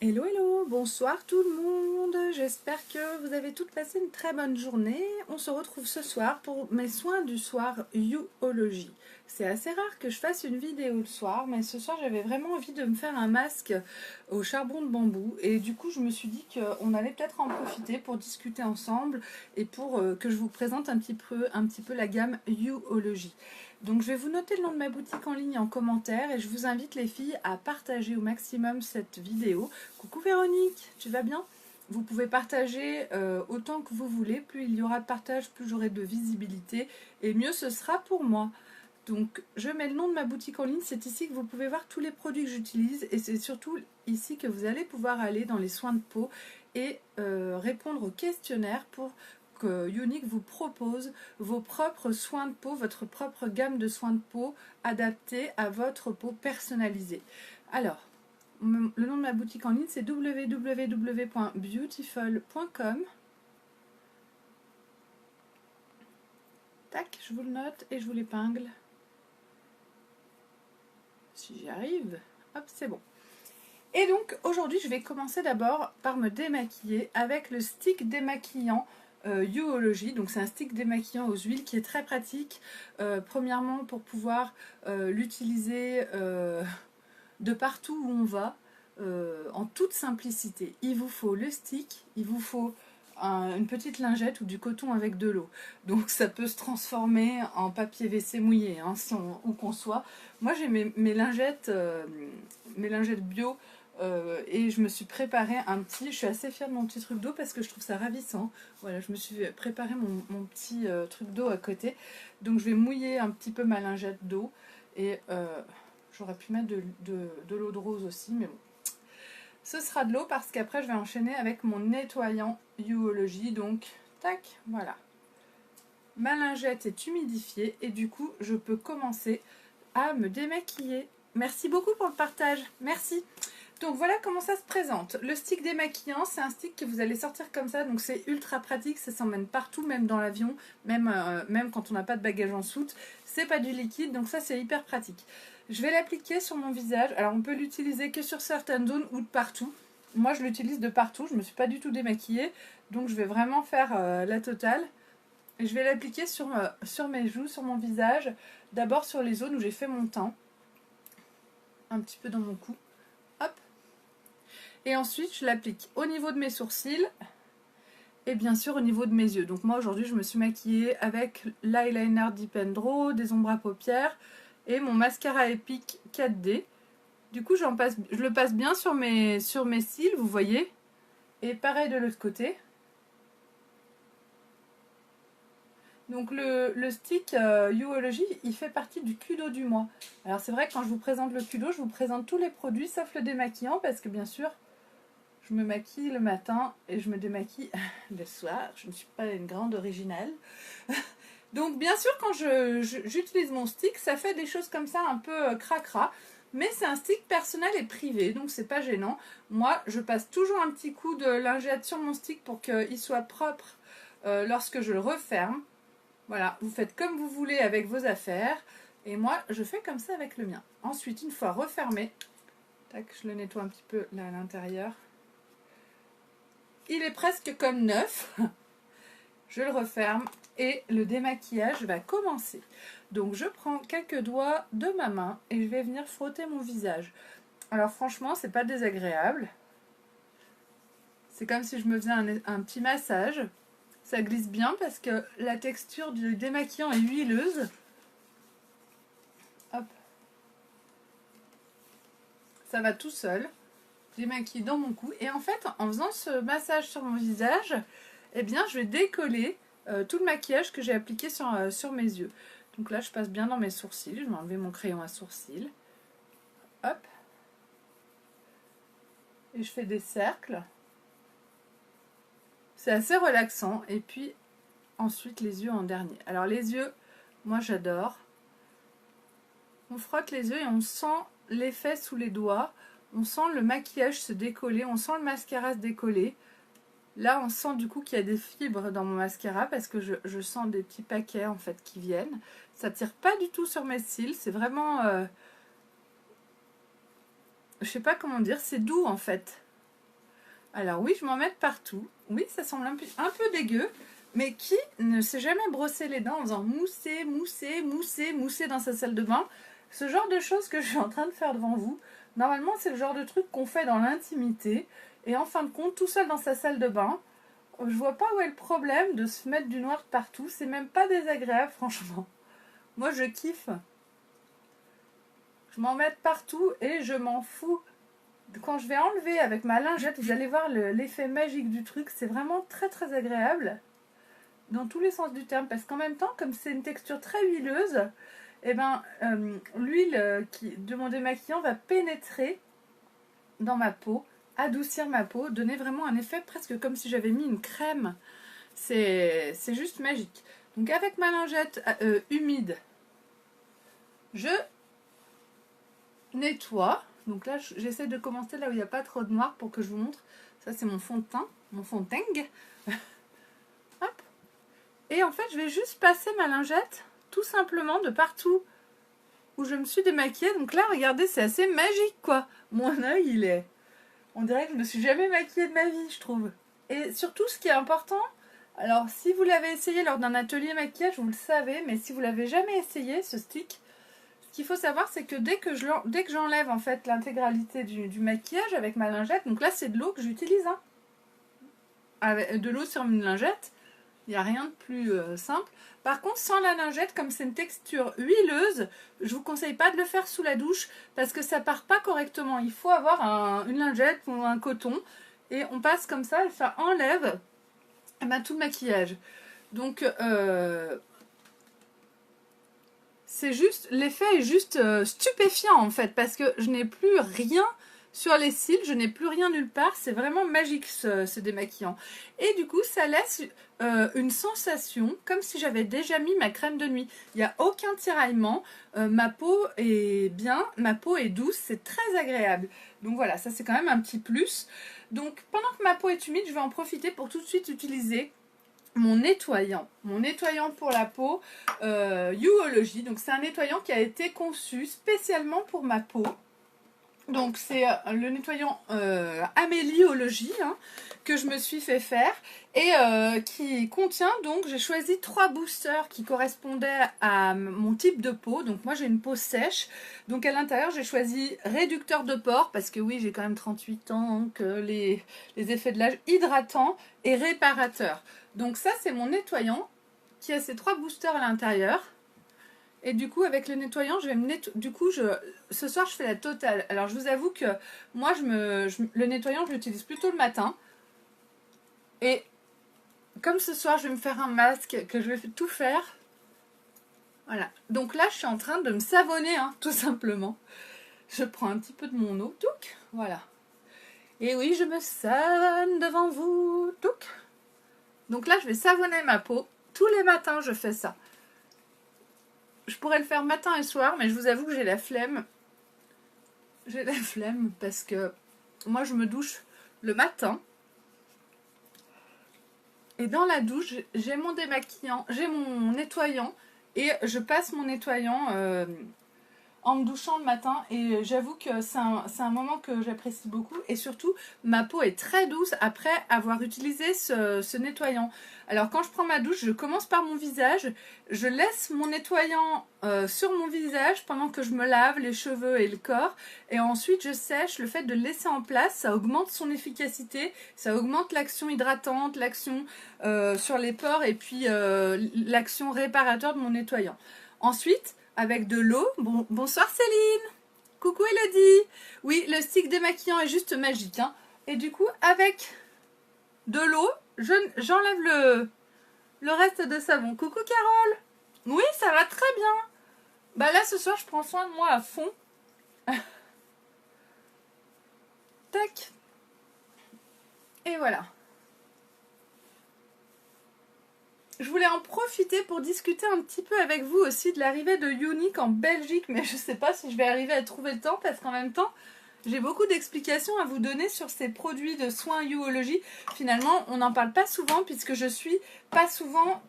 Hello, hello, bonsoir tout le monde, j'espère que vous avez toutes passé une très bonne journée. On se retrouve ce soir pour mes soins du soir You-ology. C'est assez rare que je fasse une vidéo le soir, mais ce soir j'avais vraiment envie de me faire un masque au charbon de bambou et du coup je me suis dit qu'on allait peut-être en profiter pour discuter ensemble et pour que je vous présente un petit peu la gamme You-ology. Donc je vais vous noter le nom de ma boutique en ligne en commentaire et je vous invite les filles à partager au maximum cette vidéo. Coucou Véronique, tu vas bien? Vous pouvez partager autant que vous voulez, plus il y aura de partage, plus j'aurai de visibilité et mieux ce sera pour moi. Donc je mets le nom de ma boutique en ligne, c'est ici que vous pouvez voir tous les produits que j'utilise et c'est surtout ici que vous allez pouvoir aller dans les soins de peau et répondre au questionnaire pour que Younique vous propose vos propres soins de peau, votre propre gamme de soins de peau adaptés à votre peau personnalisée. Alors, le nom de ma boutique en ligne c'est www.beautiful.com. Tac, je vous le note et je vous l'épingle. Si j'y arrive, hop, c'est bon. Et donc aujourd'hui je vais commencer d'abord par me démaquiller avec le stick démaquillant You-ology. Donc c'est un stick démaquillant aux huiles qui est très pratique. Premièrement pour pouvoir l'utiliser de partout où on va, en toute simplicité. Il vous faut le stick, il vous faut une petite lingette ou du coton avec de l'eau. Donc ça peut se transformer en papier WC mouillé, hein, où qu'on soit. Moi j'ai mes lingettes bio et je me suis préparé je suis assez fière de mon petit truc d'eau parce que je trouve ça ravissant. Voilà, je me suis préparé mon petit truc d'eau à côté. Donc je vais mouiller un petit peu ma lingette d'eau et j'aurais pu mettre de l'eau de rose aussi, mais bon. Ce sera de l'eau parce qu'après je vais enchaîner avec mon nettoyant You-ology. Donc, tac, voilà. Ma lingette est humidifiée et du coup, je peux commencer à me démaquiller. Merci beaucoup pour le partage. Merci. Donc voilà comment ça se présente. Le stick démaquillant, c'est un stick que vous allez sortir comme ça. Donc c'est ultra pratique, ça s'emmène partout, même dans l'avion, même quand on n'a pas de bagage en soute. C'est pas du liquide, donc ça c'est hyper pratique. Je vais l'appliquer sur mon visage. Alors on peut l'utiliser que sur certaines zones ou de partout. Moi je l'utilise de partout, je ne me suis pas du tout démaquillée. Donc je vais vraiment faire la totale. Et je vais l'appliquer sur mes joues, sur mon visage. D'abord sur les zones où j'ai fait mon teint. Un petit peu dans mon cou. Hop. Et ensuite, je l'applique au niveau de mes sourcils et bien sûr au niveau de mes yeux. Donc moi aujourd'hui, je me suis maquillée avec l'eyeliner Dip & Draw, des ombres à paupières et mon mascara Epic 4D. Du coup, je le passe bien sur mes cils, vous voyez. Et pareil de l'autre côté. Donc le stick You-ology, il fait partie du Kudo du mois. Alors c'est vrai que quand je vous présente le Kudo, je vous présente tous les produits sauf le démaquillant parce que bien sûr, je me maquille le matin et je me démaquille le soir. Je ne suis pas une grande originale. Donc bien sûr, quand j'utilise mon stick, ça fait des choses comme ça un peu cracra. Mais c'est un stick personnel et privé, donc c'est pas gênant. Moi, je passe toujours un petit coup de lingette sur mon stick pour qu'il soit propre lorsque je le referme. Voilà, vous faites comme vous voulez avec vos affaires. Et moi, je fais comme ça avec le mien. Ensuite, une fois refermé, tac, je le nettoie un petit peu là à l'intérieur. Il est presque comme neuf. Je le referme et le démaquillage va commencer. Donc je prends quelques doigts de ma main et je vais venir frotter mon visage. Alors franchement, c'est pas désagréable. C'est comme si je me faisais un petit massage. Ça glisse bien parce que la texture du démaquillant est huileuse. Hop. Ça va tout seul. Je démaquille dans mon cou. Et en fait, en faisant ce massage sur mon visage, eh bien, je vais décoller tout le maquillage que j'ai appliqué sur mes yeux. Donc là, je passe bien dans mes sourcils. Je vais enlever mon crayon à sourcils. Hop. Et je fais des cercles. C'est assez relaxant. Et puis, ensuite, les yeux en dernier. Alors, les yeux, moi, j'adore. On frotte les yeux et on sent l'effet sous les doigts. On sent le maquillage se décoller. On sent le mascara se décoller. Là, on sent du coup qu'il y a des fibres dans mon mascara parce que je sens des petits paquets en fait qui viennent. Ça tire pas du tout sur mes cils, c'est vraiment... je sais pas comment dire, c'est doux en fait. Alors oui, je m'en mets partout. Oui, ça semble un peu dégueu. Mais qui ne s'est jamais brossé les dents en faisant mousser, mousser, mousser, mousser dans sa salle de bain? Ce genre de choses que je suis en train de faire devant vous, normalement c'est le genre de truc qu'on fait dans l'intimité. Et en fin de compte, tout seul dans sa salle de bain, je vois pas où est le problème de se mettre du noir partout. C'est même pas désagréable, franchement. Moi je kiffe. Je m'en mets partout et je m'en fous. Quand je vais enlever avec ma lingette, vous allez voir l'effet magique du truc. C'est vraiment très très agréable. Dans tous les sens du terme, parce qu'en même temps, comme c'est une texture très huileuse, eh ben, l'huile de mon démaquillant va pénétrer dans ma peau, adoucir ma peau, donner vraiment un effet presque comme si j'avais mis une crème. C'est juste magique. Donc avec ma lingette humide, je nettoie. Donc là, j'essaie de commencer là où il n'y a pas trop de noir pour que je vous montre. Ça, c'est mon fond de teint, mon fond de teint. Hop. Et en fait, je vais juste passer ma lingette tout simplement de partout où je me suis démaquillée. Donc là, regardez, c'est assez magique, quoi. Mon œil, il est... On dirait que je me suis jamais maquillée de ma vie, je trouve. Et surtout, ce qui est important, alors si vous l'avez essayé lors d'un atelier maquillage, vous le savez, mais si vous l'avez jamais essayé, ce stick, ce qu'il faut savoir, c'est que dès que j'enlève en fait l'intégralité du maquillage avec ma lingette, donc là, c'est de l'eau que j'utilise, hein. Avec de l'eau sur une lingette, il n'y a rien de plus simple. Par contre, sans la lingette, comme c'est une texture huileuse, je vous conseille pas de le faire sous la douche parce que ça part pas correctement. Il faut avoir une lingette ou un coton et on passe comme ça et ça enlève tout le maquillage. Donc, c'est juste, l'effet est juste stupéfiant en fait parce que je n'ai plus rien sur les cils, je n'ai plus rien nulle part, c'est vraiment magique ce démaquillant. Et du coup, ça laisse une sensation comme si j'avais déjà mis ma crème de nuit. Il n'y a aucun tiraillement, ma peau est bien, ma peau est douce, c'est très agréable. Donc voilà, ça c'est quand même un petit plus. Donc pendant que ma peau est humide, je vais en profiter pour tout de suite utiliser mon nettoyant pour la peau, Youology. Donc c'est un nettoyant qui a été conçu spécialement pour ma peau. Donc c'est le nettoyant Améliologie que je me suis fait faire et qui contient, donc j'ai choisi 3 boosters qui correspondaient à mon type de peau. Donc moi j'ai une peau sèche, donc à l'intérieur j'ai choisi réducteur de pores parce que oui, j'ai quand même 38 ans, donc les effets de l'âge, hydratant et réparateur. Donc ça c'est mon nettoyant qui a ces 3 boosters à l'intérieur. Et du coup, avec le nettoyant, je vais me nettoyer. Du coup, ce soir, je fais la totale. Alors, je vous avoue que moi, le nettoyant, je l'utilise plutôt le matin. Et comme ce soir, je vais me faire un masque, que je vais tout faire. Voilà. Donc là, je suis en train de me savonner, tout simplement. Je prends un petit peu de mon eau. Touc. Voilà. Et oui, je me savonne devant vous. Touc. Donc là, je vais savonner ma peau. Tous les matins, je fais ça. Je pourrais le faire matin et soir, mais je vous avoue que j'ai la flemme. J'ai la flemme parce que moi, je me douche le matin. Et dans la douche, j'ai mon démaquillant, j'ai mon nettoyant. Et je passe mon nettoyant en me douchant le matin. Et j'avoue que c'est un moment que j'apprécie beaucoup. Et surtout, ma peau est très douce après avoir utilisé ce nettoyant. Alors quand je prends ma douche, je commence par mon visage. Je laisse mon nettoyant sur mon visage pendant que je me lave les cheveux et le corps. Et ensuite, je sèche. Le fait de le laisser en place, ça augmente son efficacité. Ça augmente l'action hydratante, l'action sur les pores et puis l'action réparateur de mon nettoyant. Ensuite, avec de l'eau. Bonsoir Céline. Coucou Elodie. Oui, le stick démaquillant est juste magique. Et du coup, avec de l'eau, j'enlève le reste de savon. Coucou Carole. Oui, ça va très bien. Bah là, ce soir, je prends soin de moi à fond. Tac. Et voilà. Je voulais en profiter pour discuter un petit peu avec vous aussi de l'arrivée de Younique en Belgique, mais je ne sais pas si je vais arriver à trouver le temps parce qu'en même temps, j'ai beaucoup d'explications à vous donner sur ces produits de soins Youology. Finalement, on n'en parle pas souvent puisque je suis pas souvent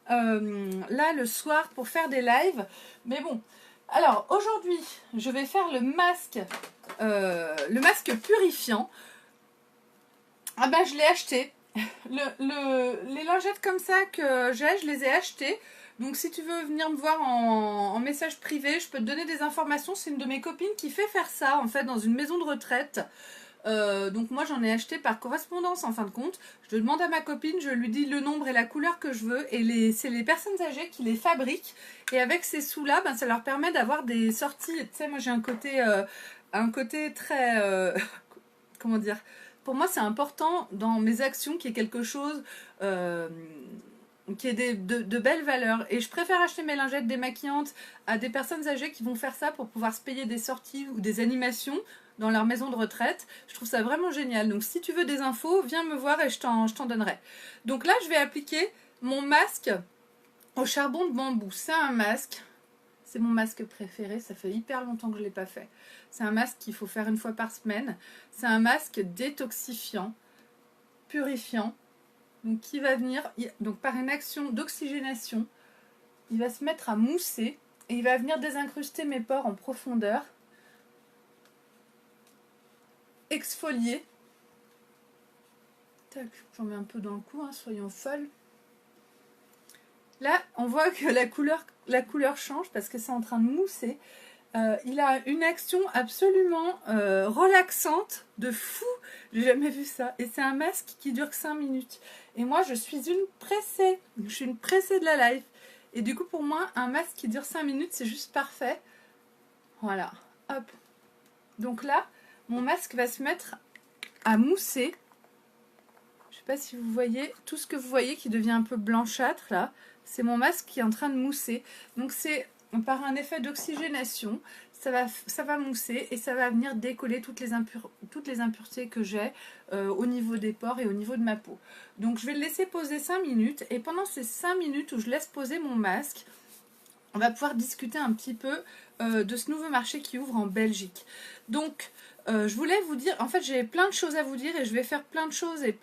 là le soir pour faire des lives. Mais bon, alors aujourd'hui, je vais faire le masque purifiant. Ah bah je l'ai acheté. Les lingettes comme ça que j'ai, je les ai achetées. Donc si tu veux venir me voir en message privé, je peux te donner des informations. C'est une de mes copines qui fait faire ça en fait dans une maison de retraite. Donc moi j'en ai acheté par correspondance en fin de compte. Je demande à ma copine, je lui dis le nombre et la couleur que je veux. Et c'est les personnes âgées qui les fabriquent. Et avec ces sous-là, ben, ça leur permet d'avoir des sorties. Tu sais, moi j'ai un côté très... comment dire, pour moi c'est important dans mes actions qu'il y ait quelque chose qui ait de belles valeurs, et je préfère acheter mes lingettes démaquillantes à des personnes âgées qui vont faire ça pour pouvoir se payer des sorties ou des animations dans leur maison de retraite. Je trouve ça vraiment génial. Donc si tu veux des infos, viens me voir et je t'en donnerai. Donc là je vais appliquer mon masque au charbon de bambou. C'est un masque, c'est mon masque préféré, ça fait hyper longtemps que je ne l'ai pas fait. C'est un masque qu'il faut faire une fois par semaine. C'est un masque détoxifiant, purifiant, donc qui va venir, donc par une action d'oxygénation, il va se mettre à mousser et il va venir désincruster mes pores en profondeur, exfolier. Tac, j'en mets un peu dans le cou, hein, soyons folles. Là, on voit que la couleur change parce que c'est en train de mousser. Il a une action absolument relaxante, de fou. J'ai jamais vu ça. Et c'est un masque qui dure que 5 minutes. Et moi, je suis une pressée. Je suis une pressée de la life. Et du coup, pour moi, un masque qui dure 5 minutes, c'est juste parfait. Voilà. Hop. Donc là, mon masque va se mettre à mousser. Je sais pas si vous voyez, tout ce que vous voyez qui devient un peu blanchâtre, là, c'est mon masque qui est en train de mousser. Donc c'est par un effet d'oxygénation, ça va mousser et ça va venir décoller toutes les impuretés que j'ai au niveau des pores et au niveau de ma peau. Donc je vais le laisser poser 5 minutes, et pendant ces 5 minutes où je laisse poser mon masque, on va pouvoir discuter un petit peu de ce nouveau marché qui ouvre en Belgique. Donc je voulais vous dire, en fait j'ai plein de choses à vous dire et je vais faire plein de choses et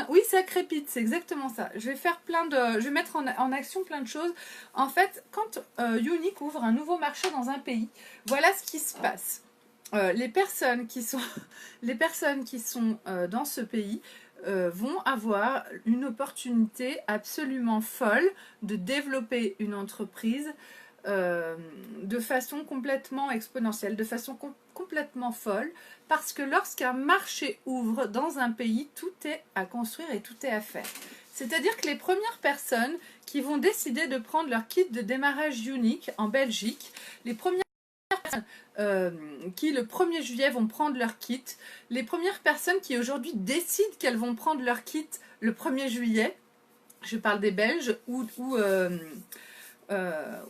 oui, ça crépite, c'est exactement ça. Je vais mettre en action plein de choses. En fait, quand Younique ouvre un nouveau marché dans un pays, voilà ce qui se passe. Les personnes qui sont dans ce pays vont avoir une opportunité absolument folle de développer une entreprise de façon complètement exponentielle, de façon complètement folle, parce que lorsqu'un marché ouvre dans un pays, tout est à construire et tout est à faire. C'est-à-dire que les premières personnes qui vont décider de prendre leur kit de démarrage Younique en Belgique, les premières personnes qui le 1er juillet vont prendre leur kit, les premières personnes qui aujourd'hui décident qu'elles vont prendre leur kit le 1er juillet, je parle des Belges ou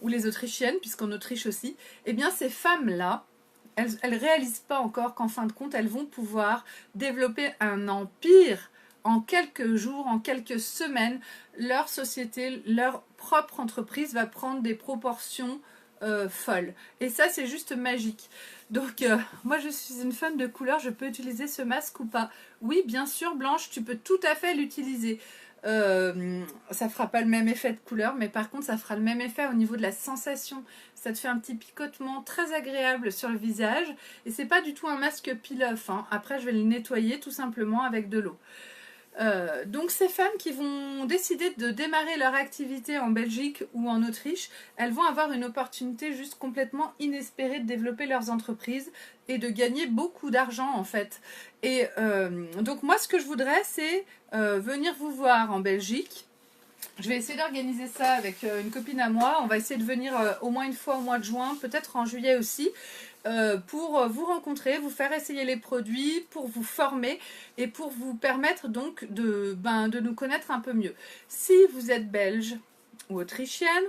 les Autrichiennes, puisqu'en Autriche aussi, eh bien ces femmes-là, elles ne réalisent pas encore qu'en fin de compte, elles vont pouvoir développer un empire en quelques jours, en quelques semaines. Leur société, leur propre entreprise va prendre des proportions folles. Et ça, c'est juste magique. Donc, moi, je suis une fan de couleur. Je peux utiliser ce masque ou pas? Oui, bien sûr, Blanche, tu peux tout à fait l'utiliser. Ça fera pas le même effet de couleur, mais par contre ça fera le même effet au niveau de la sensation. Ça te fait un petit picotement très agréable sur le visage, et c'est pas du tout un masque peel-off, hein. Après je vais le nettoyer tout simplement avec de l'eau. Donc ces femmes qui vont décider de démarrer leur activité en Belgique ou en Autriche, elles vont avoir une opportunité juste complètement inespérée de développer leurs entreprises et de gagner beaucoup d'argent en fait. Et donc moi ce que je voudrais, c'est venir vous voir en Belgique. Je vais essayer d'organiser ça avec une copine à moi. On va essayer de venir au moins une fois au mois de juin, peut-être en juillet aussi, pour vous rencontrer, vous faire essayer les produits, pour vous former et pour vous permettre donc de nous connaître un peu mieux. Si vous êtes belge ou autrichienne,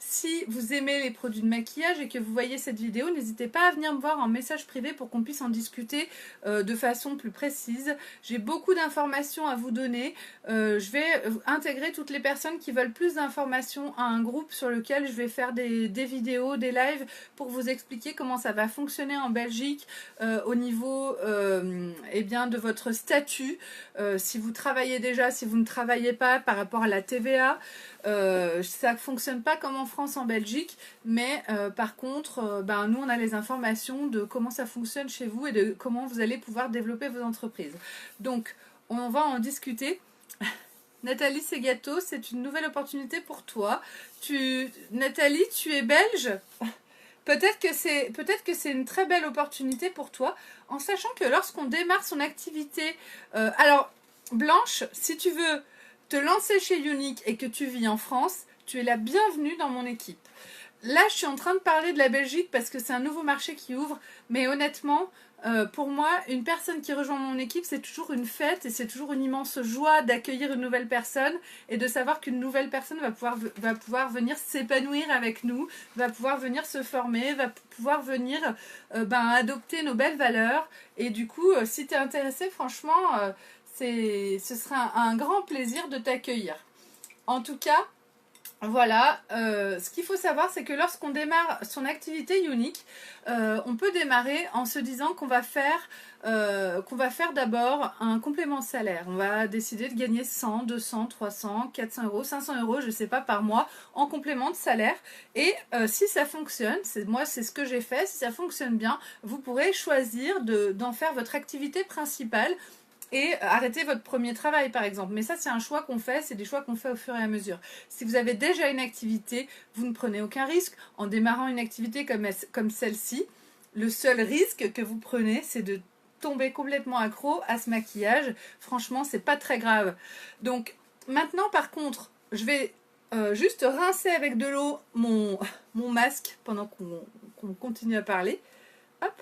si vous aimez les produits de maquillage et que vous voyez cette vidéo, n'hésitez pas à venir me voir en message privé pour qu'on puisse en discuter de façon plus précise. J'ai beaucoup d'informations à vous donner. Je vais intégrer toutes les personnes qui veulent plus d'informations à un groupe sur lequel je vais faire des vidéos, des lives pour vous expliquer comment ça va fonctionner en Belgique au niveau eh bien, de votre statut. Si vous travaillez déjà, si vous ne travaillez pas par rapport à la TVA. Ça ne fonctionne pas comme en France, en Belgique, mais par contre, nous on a les informations de comment ça fonctionne chez vous et de comment vous allez pouvoir développer vos entreprises. Donc on va en discuter. Nathalie Segato, c'est une nouvelle opportunité pour toi. Nathalie, tu es belge? Peut-être que c'est une très belle opportunité pour toi, en sachant que lorsqu'on démarre son activité... alors, Blanche, si tu veux te lancer chez Younique et que tu vis en France, tu es la bienvenue dans mon équipe. Là, je suis en train de parler de la Belgique parce que c'est un nouveau marché qui ouvre, mais honnêtement, pour moi, une personne qui rejoint mon équipe, c'est toujours une fête et c'est toujours une immense joie d'accueillir une nouvelle personne et de savoir qu'une nouvelle personne va pouvoir venir s'épanouir avec nous, va pouvoir venir se former, va pouvoir venir adopter nos belles valeurs. Et du coup, si tu es intéressé, franchement, ce sera un grand plaisir de t'accueillir. En tout cas, voilà, ce qu'il faut savoir, c'est que lorsqu'on démarre son activité Younique, on peut démarrer en se disant qu'on va faire d'abord un complément de salaire. On va décider de gagner 100, 200, 300, 400 euros, 500 euros, je ne sais pas, par mois en complément de salaire. Et si ça fonctionne, c'est ce que j'ai fait, si ça fonctionne bien, vous pourrez choisir d'en faire votre activité principale et arrêter votre premier travail par exemple. Mais ça, c'est un choix qu'on fait, c'est des choix qu'on fait au fur et à mesure. Si vous avez déjà une activité, vous ne prenez aucun risque en démarrant une activité comme celle-ci. Le seul risque que vous prenez, c'est de tomber complètement accro à ce maquillage. Franchement, c'est pas très grave. Donc maintenant, par contre, je vais juste rincer avec de l'eau mon masque pendant qu'on continue à parler. Hop.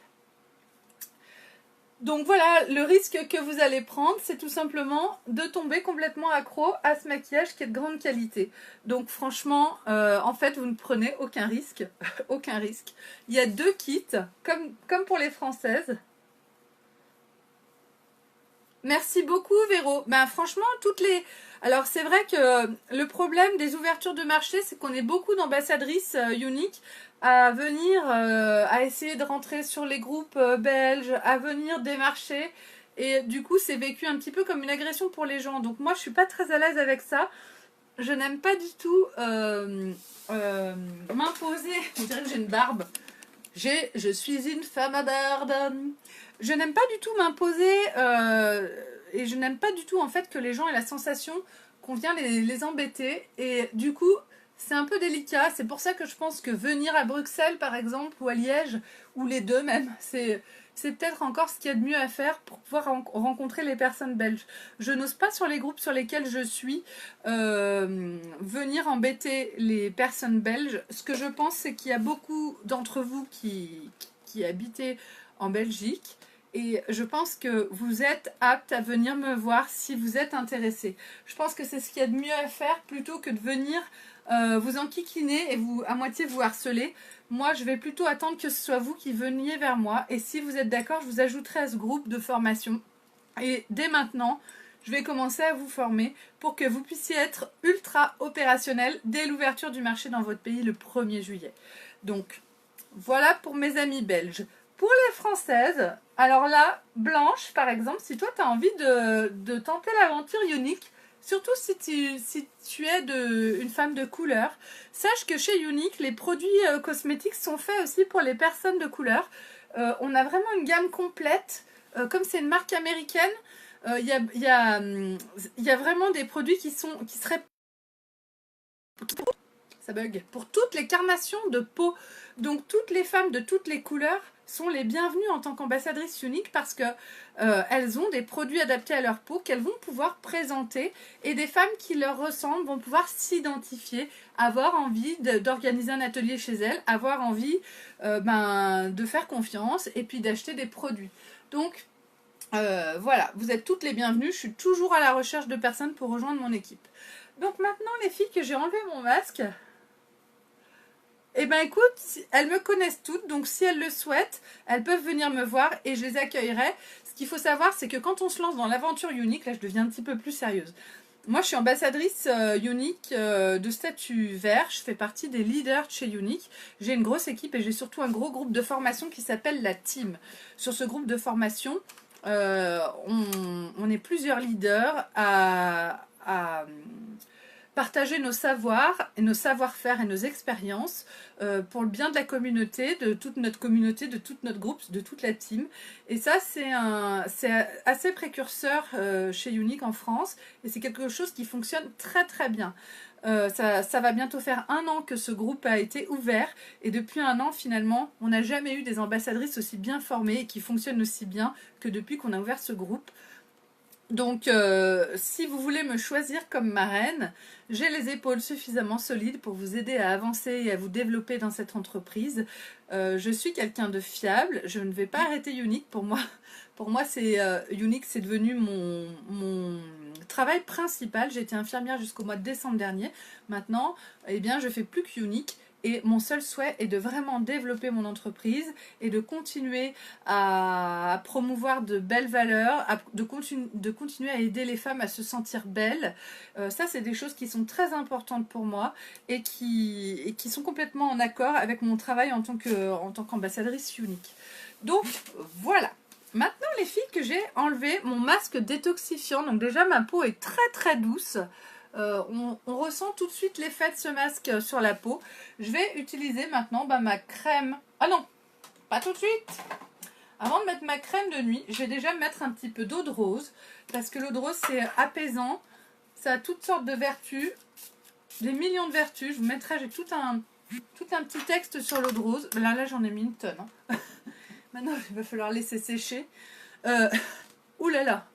Donc voilà, le risque que vous allez prendre, c'est tout simplement de tomber complètement accro à ce maquillage qui est de grande qualité. Donc franchement, en fait, vous ne prenez aucun risque. Aucun risque. Il y a 2 kits, comme pour les Françaises. Merci beaucoup Véro. Ben franchement, alors c'est vrai que le problème des ouvertures de marché, c'est qu'on est beaucoup d'ambassadrices Younique à venir, à essayer de rentrer sur les groupes belges, à venir démarcher. Et du coup, c'est vécu un petit peu comme une agression pour les gens. Donc moi, je suis pas très à l'aise avec ça. Je n'aime pas du tout m'imposer. On dirait que j'ai une barbe. Je suis une femme à barbe. Je n'aime pas du tout m'imposer et je n'aime pas du tout en fait que les gens aient la sensation qu'on vient les embêter. Et du coup, c'est un peu délicat. C'est pour ça que je pense que venir à Bruxelles par exemple ou à Liège, ou les deux même, c'est peut-être encore ce qu'il y a de mieux à faire pour pouvoir rencontrer les personnes belges. Je n'ose pas sur les groupes sur lesquels je suis venir embêter les personnes belges. Ce que je pense, c'est qu'il y a beaucoup d'entre vous qui habitez en Belgique. Et je pense que vous êtes aptes à venir me voir si vous êtes intéressé. Je pense que c'est ce qu'il y a de mieux à faire plutôt que de venir vous enquiquiner et à moitié vous harceler. Moi, je vais plutôt attendre que ce soit vous qui veniez vers moi. Et si vous êtes d'accord, je vous ajouterai à ce groupe de formation. Et dès maintenant, je vais commencer à vous former pour que vous puissiez être ultra opérationnel dès l'ouverture du marché dans votre pays le 1er juillet. Donc, voilà pour mes amis belges. Pour les Françaises, alors là, Blanche, par exemple, si toi tu as envie de tenter l'aventure Younique, surtout si tu es une femme de couleur, sache que chez Younique, les produits cosmétiques sont faits aussi pour les personnes de couleur. On a vraiment une gamme complète. Comme c'est une marque américaine, il y a vraiment des produits qui seraient... Ça bug. Pour toutes les carnations de peau. Donc toutes les femmes de toutes les couleurs sont les bienvenues en tant qu'ambassadrices Younique parce que elles ont des produits adaptés à leur peau qu'elles vont pouvoir présenter et des femmes qui leur ressemblent vont pouvoir s'identifier, avoir envie d'organiser un atelier chez elles, avoir envie de faire confiance et puis d'acheter des produits. Donc voilà, vous êtes toutes les bienvenues. Je suis toujours à la recherche de personnes pour rejoindre mon équipe. Donc maintenant les filles que j'ai enlevé mon masque, eh bien écoute, elles me connaissent toutes, donc si elles le souhaitent, elles peuvent venir me voir et je les accueillerai. Ce qu'il faut savoir, c'est que quand on se lance dans l'aventure Younique, là je deviens un petit peu plus sérieuse. Moi je suis ambassadrice Younique de statut vert, je fais partie des leaders de chez Younique. J'ai une grosse équipe et j'ai surtout un gros groupe de formation qui s'appelle la Team. Sur ce groupe de formation, on est plusieurs leaders à partager nos savoirs, et nos savoir-faire et nos expériences pour le bien de la communauté, de toute notre communauté, de tout notre groupe, de toute la team. Et ça, c'est assez précurseur chez Younique en France, et c'est quelque chose qui fonctionne très très bien. Ça va bientôt faire 1 an que ce groupe a été ouvert, et depuis 1 an finalement on n'a jamais eu des ambassadrices aussi bien formées et qui fonctionnent aussi bien que depuis qu'on a ouvert ce groupe. Donc si vous voulez me choisir comme marraine, j'ai les épaules suffisamment solides pour vous aider à avancer et à vous développer dans cette entreprise. Je suis quelqu'un de fiable, je ne vais pas arrêter Younique. Pour moi Younique, c'est devenu mon travail principal. J'ai été infirmière jusqu'au mois de décembre dernier. Maintenant, eh bien, je fais plus que Younique. Et mon seul souhait est de vraiment développer mon entreprise et de continuer à promouvoir de belles valeurs, de continuer à aider les femmes à se sentir belles. Ça, c'est des choses qui sont très importantes pour moi et qui sont complètement en accord avec mon travail en tant qu'ambassadrice Younique. Donc, voilà. Maintenant, les filles, que j'ai enlevé mon masque détoxifiant. Donc déjà, ma peau est très très douce. On ressent tout de suite l'effet de ce masque sur la peau. Je vais utiliser maintenant ma crème. Ah non, pas tout de suite. Avant de mettre ma crème de nuit, je vais déjà mettre un petit peu d'eau de rose. Parce que l'eau de rose, c'est apaisant. Ça a toutes sortes de vertus. Des millions de vertus. Je vous mettrai, j'ai tout un petit texte sur l'eau de rose. Là j'en ai mis une tonne. Hein. Maintenant, il va falloir laisser sécher. Ouh là là.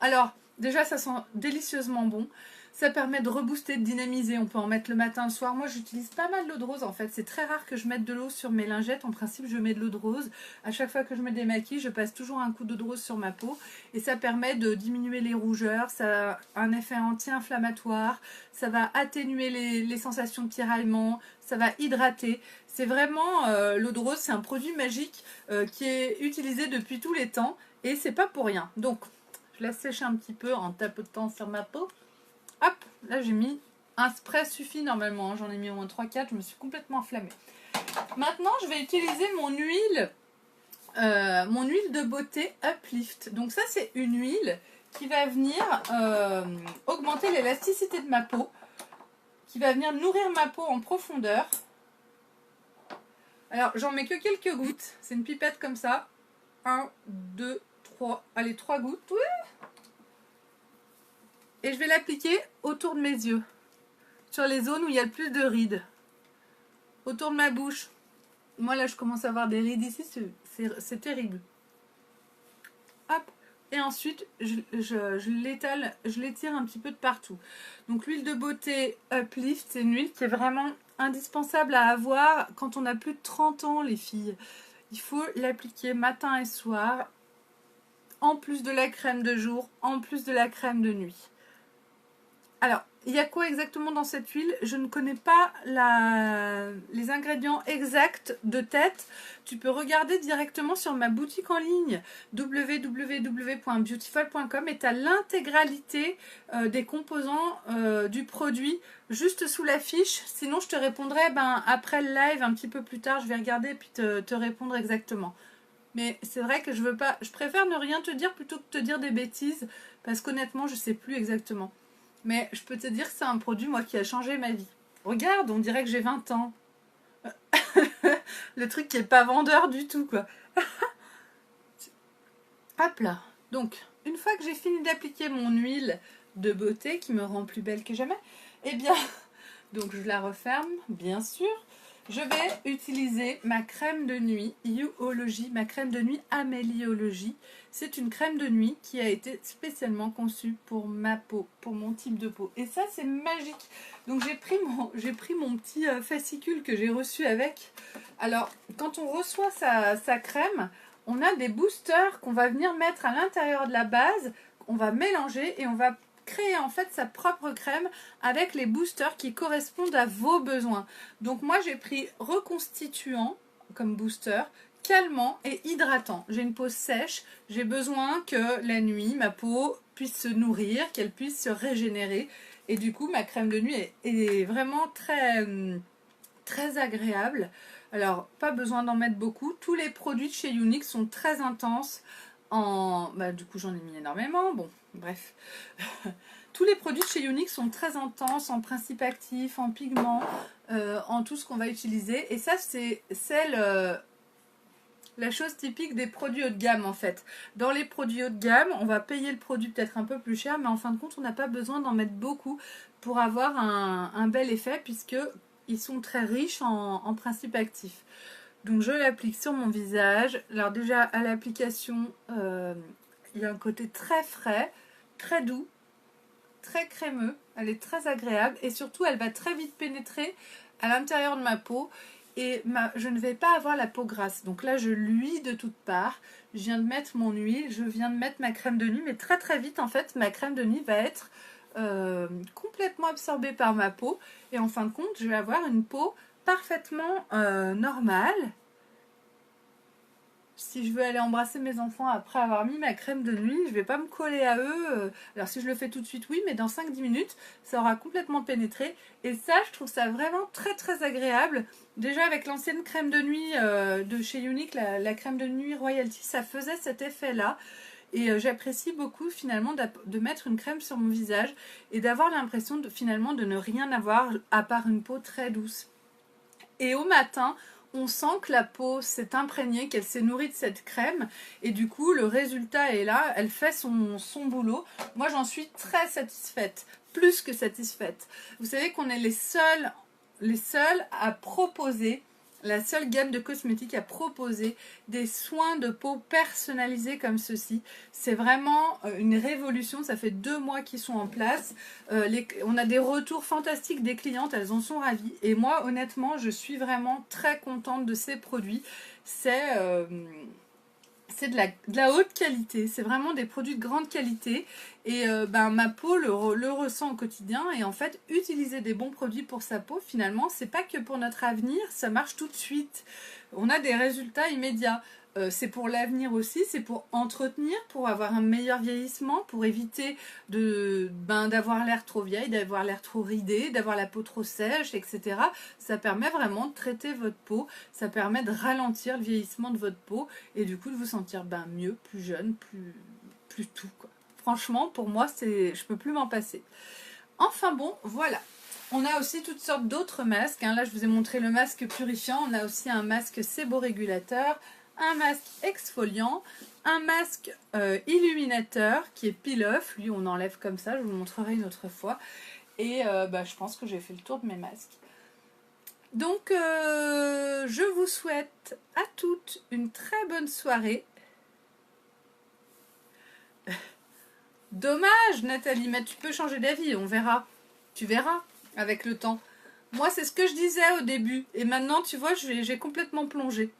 Alors, déjà, ça sent délicieusement bon. Ça permet de rebooster, de dynamiser. On peut en mettre le matin, le soir. Moi, j'utilise pas mal l'eau de rose, en fait. C'est très rare que je mette de l'eau sur mes lingettes. En principe, je mets de l'eau de rose. À chaque fois que je me démaquille, je passe toujours un coup d'eau de rose sur ma peau. Et ça permet de diminuer les rougeurs. Ça a un effet anti-inflammatoire. Ça va atténuer les sensations de tiraillement. Ça va hydrater. C'est vraiment... l'eau de rose, c'est un produit magique qui est utilisé depuis tous les temps. Et c'est pas pour rien. Donc, je laisse sécher un petit peu en tapotant sur ma peau. Hop, là j'ai mis un spray suffit normalement, hein. J'en ai mis au moins 3-4, je me suis complètement enflammée. Maintenant je vais utiliser mon huile de beauté Uplift. Donc ça c'est une huile qui va venir augmenter l'élasticité de ma peau, qui va venir nourrir ma peau en profondeur. Alors j'en mets que quelques gouttes, c'est une pipette comme ça. 1, 2, 3, allez 3 gouttes. Oui. Et je vais l'appliquer autour de mes yeux, sur les zones où il y a le plus de rides, autour de ma bouche. Moi là je commence à avoir des rides ici, c'est terrible. Hop, et ensuite je l'étale, je l'étire un petit peu de partout. Donc l'huile de beauté Uplift, c'est une huile qui est vraiment indispensable à avoir quand on a plus de 30 ans, les filles. Il faut l'appliquer matin et soir, en plus de la crème de jour, en plus de la crème de nuit. Alors, il y a quoi exactement dans cette huile? Je ne connais pas les ingrédients exacts de tête. Tu peux regarder directement sur ma boutique en ligne www.beautiful.com et tu as l'intégralité des composants du produit juste sous la fiche. Sinon, je te répondrai après le live, un petit peu plus tard. Je vais regarder et puis te répondre exactement. Mais c'est vrai que je préfère ne rien te dire plutôt que te dire des bêtises parce qu'honnêtement, je ne sais plus exactement. Mais je peux te dire que c'est un produit, moi, qui a changé ma vie. Regarde, on dirait que j'ai 20 ans. Le truc qui n'est pas vendeur du tout, quoi. Hop là. Donc, une fois que j'ai fini d'appliquer mon huile de beauté, qui me rend plus belle que jamais, eh bien, donc je la referme, bien sûr. Je vais utiliser ma crème de nuit Youology, ma crème de nuit Améliologie. C'est une crème de nuit qui a été spécialement conçue pour ma peau, pour mon type de peau. Et ça, c'est magique. Donc j'ai pris mon petit fascicule que j'ai reçu avec. Alors, quand on reçoit sa crème, on a des boosters qu'on va venir mettre à l'intérieur de la base. On va mélanger et on va créer en fait sa propre crème avec les boosters qui correspondent à vos besoins. Donc moi j'ai pris reconstituant comme booster, calmant et hydratant. J'ai une peau sèche, j'ai besoin que la nuit ma peau puisse se nourrir, qu'elle puisse se régénérer et du coup ma crème de nuit est vraiment très, très agréable. Alors pas besoin d'en mettre beaucoup, tous les produits de chez Younique sont très intenses Du coup, j'en ai mis énormément. Bon, bref. Tous les produits de chez Younique sont très intenses en principe actif, en pigments, en tout ce qu'on va utiliser. Et ça, c'est la chose typique des produits haut de gamme en fait. Dans les produits haut de gamme, on va payer le produit peut-être un peu plus cher, mais en fin de compte, on n'a pas besoin d'en mettre beaucoup pour avoir un bel effet, puisque ils sont très riches en principe actif. Donc je l'applique sur mon visage. Alors déjà à l'application, il y a un côté très frais, très doux, très crémeux. Elle est très agréable et surtout elle va très vite pénétrer à l'intérieur de ma peau. Et je ne vais pas avoir la peau grasse. Donc là je luis de toutes parts. Je viens de mettre mon huile, je viens de mettre ma crème de nuit. Mais très très vite en fait ma crème de nuit va être complètement absorbée par ma peau. Et en fin de compte je vais avoir une peau parfaitement normale. Si je veux aller embrasser mes enfants après avoir mis ma crème de nuit, je ne vais pas me coller à eux. Alors si je le fais tout de suite, oui, mais dans 5-10 minutes, ça aura complètement pénétré. Et ça, je trouve ça vraiment très très agréable. Déjà avec l'ancienne crème de nuit de chez Younique, la crème de nuit Royalty, ça faisait cet effet-là. Et j'apprécie beaucoup finalement de mettre une crème sur mon visage et d'avoir l'impression finalement de ne rien avoir à part une peau très douce. Et au matin, on sent que la peau s'est imprégnée, qu'elle s'est nourrie de cette crème. Et du coup, le résultat est là. Elle fait son boulot. Moi, j'en suis très satisfaite. Plus que satisfaite. Vous savez qu'on est les seuls à proposer, la seule gamme de cosmétiques à proposer des soins de peau personnalisés comme ceci. C'est vraiment une révolution. Ça fait 2 mois qu'ils sont en place. On a des retours fantastiques des clientes. Elles en sont ravies. Et moi, honnêtement, je suis vraiment très contente de ces produits. C'est de la haute qualité, c'est vraiment des produits de grande qualité et ma peau le ressent au quotidien. Et en fait, utiliser des bons produits pour sa peau, finalement, c'est pas que pour notre avenir, ça marche tout de suite. On a des résultats immédiats. C'est pour l'avenir aussi, c'est pour entretenir, pour avoir un meilleur vieillissement, pour éviter d'avoir l'air trop vieille, d'avoir l'air trop ridé, d'avoir la peau trop sèche, etc. Ça permet vraiment de traiter votre peau, ça permet de ralentir le vieillissement de votre peau et du coup de vous sentir mieux, plus jeune, plus tout, quoi. Franchement, pour moi, je peux plus m'en passer. Enfin bon, voilà. On a aussi toutes sortes d'autres masques. Là, je vous ai montré le masque purifiant. On a aussi un masque séborégulateur, un masque exfoliant, un masque illuminateur qui est peel-off. Lui, on enlève comme ça. Je vous le montrerai une autre fois. Et je pense que j'ai fait le tour de mes masques. Donc, je vous souhaite à toutes une très bonne soirée. Dommage, Nathalie, mais tu peux changer d'avis, on verra. Tu verras avec le temps. Moi, c'est ce que je disais au début. Et maintenant, tu vois, j'ai complètement plongé.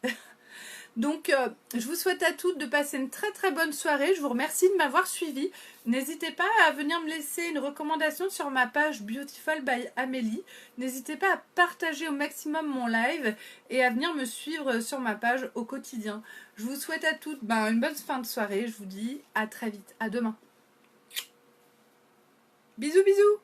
Donc, je vous souhaite à toutes de passer une très très bonne soirée. Je vous remercie de m'avoir suivi. N'hésitez pas à venir me laisser une recommandation sur ma page Beautiful by Amélie. N'hésitez pas à partager au maximum mon live et à venir me suivre sur ma page au quotidien. Je vous souhaite à toutes une bonne fin de soirée. Je vous dis à très vite. À demain. Bisous bisous.